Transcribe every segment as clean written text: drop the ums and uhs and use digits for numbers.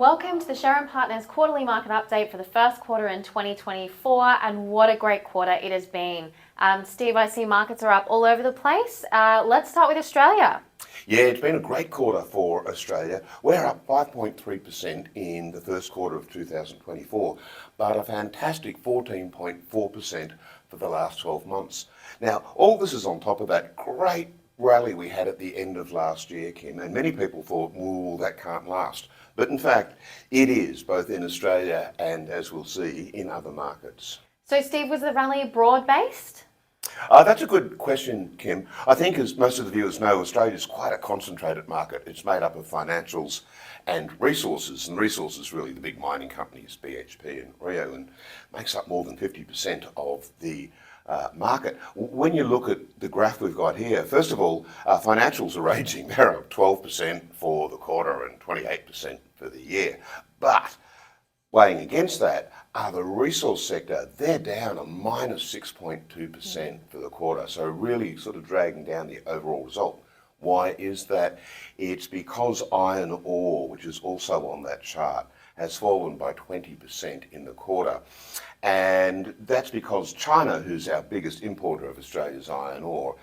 Welcome to the Sharon Partners quarterly market update for the first quarter in 2024, and what a great quarter it has been. Steve, I see markets are up all over the place. Let's start with Australia. Yeah, it's been a great quarter for Australia. We're up 5.3% in the first quarter of 2024, but a fantastic 14.4% for the last 12 months. Now, all this is on top of that great rally we had at the end of last year, Kim, and many people thought, well, that can't last. But in fact, it is, both in Australia and, as we'll see, in other markets. So, Steve, was the rally broad-based? That's a good question, Kim. I think, as most of the viewers know, Australia is quite a concentrated market. It's made up of financials and resources really the big mining companies, BHP and Rio, and makes up more than 50% of the market. When you look at the graph we've got here, first of all, financials are raging. They're up 12% for the quarter and 28% for the year. But weighing against that are the resource sector. They're down a minus 6.2% for the quarter, so really sort of dragging down the overall result. Why is that? It's because iron ore, which is also on that chart, has fallen by 20% in the quarter. And that's because China, who's our biggest importer of Australia's iron ore,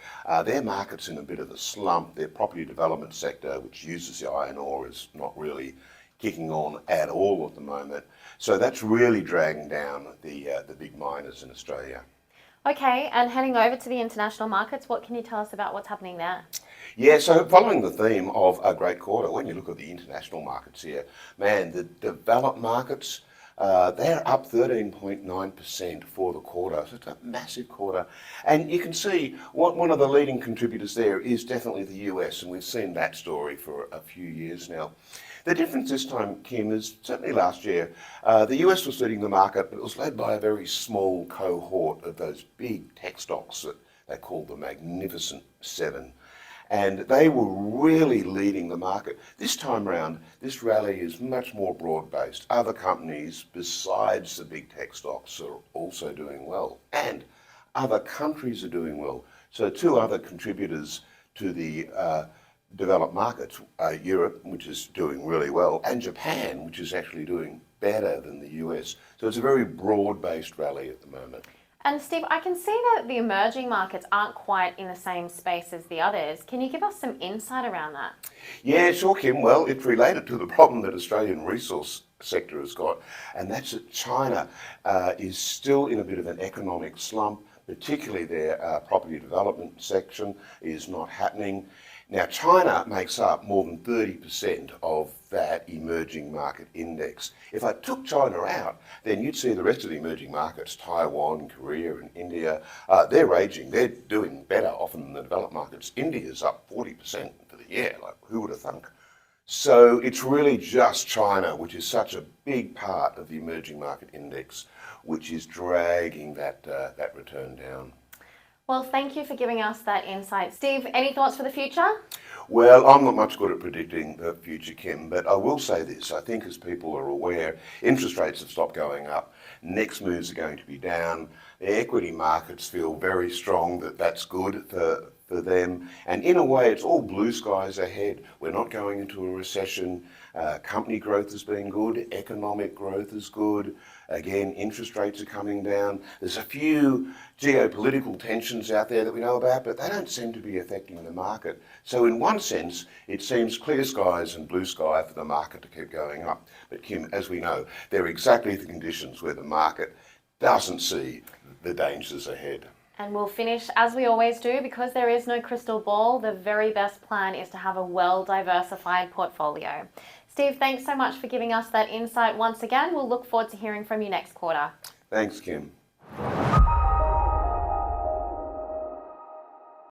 their market's in a bit of a slump. Their property development sector, which uses the iron ore, is not really kicking on at all at the moment. So that's really dragging down the big miners in Australia. Okay, and heading over to the international markets, what can you tell us about what's happening there? Yeah, so following the theme of a great quarter, when you look at the international markets here, man, the developed markets, they're up 13.9% for the quarter. So it's a massive quarter. And you can see one of the leading contributors there is definitely the US, and we've seen that story for a few years now. The difference this time, Kim, is certainly last year, the US was leading the market, but it was led by a very small cohort of those big tech stocks that they call the Magnificent Seven. And they were really leading the market. This time round, this rally is much more broad-based. Other companies, besides the big tech stocks, are also doing well. And other countries are doing well. So two other contributors to the developed markets, Europe, which is doing really well, and Japan, which is actually doing better than the US. So it's a very broad-based rally at the moment. And Steve, I can see that the emerging markets aren't quite in the same space as the others. Can you give us some insight around that? Yeah, sure, Kim. Well, it's related to the problem that Australian resource sector has got, and that's that China is still in a bit of an economic slump, particularly their property development section is not happening. Now, China makes up more than 30% of that emerging market index. If I took China out, then you'd see the rest of the emerging markets, Taiwan, Korea and India, they're raging. They're doing better often than the developed markets. India's up 40% for the year. Like, who would have thunk? So it's really just China, which is such a big part of the emerging market index, which is dragging that return down. Well, thank you for giving us that insight. Steve, any thoughts for the future? Well, I'm not much good at predicting the future, Kim, but I will say this. I think as people are aware, interest rates have stopped going up. Next moves are going to be down. The equity markets feel very strong that that's good for them. And in a way, it's all blue skies ahead. We're not going into a recession. Company growth has been good. Economic growth is good. Again, interest rates are coming down. There's a few geopolitical tensions out there that we know about, but they don't seem to be affecting the market. So in one sense, it seems clear skies and blue sky for the market to keep going up. But Kim, as we know, they're exactly the conditions where the market doesn't see the dangers ahead. And we'll finish, as we always do, because there is no crystal ball, the very best plan is to have a well-diversified portfolio. Steve, thanks so much for giving us that insight once again. We'll look forward to hearing from you next quarter. Thanks, Kim.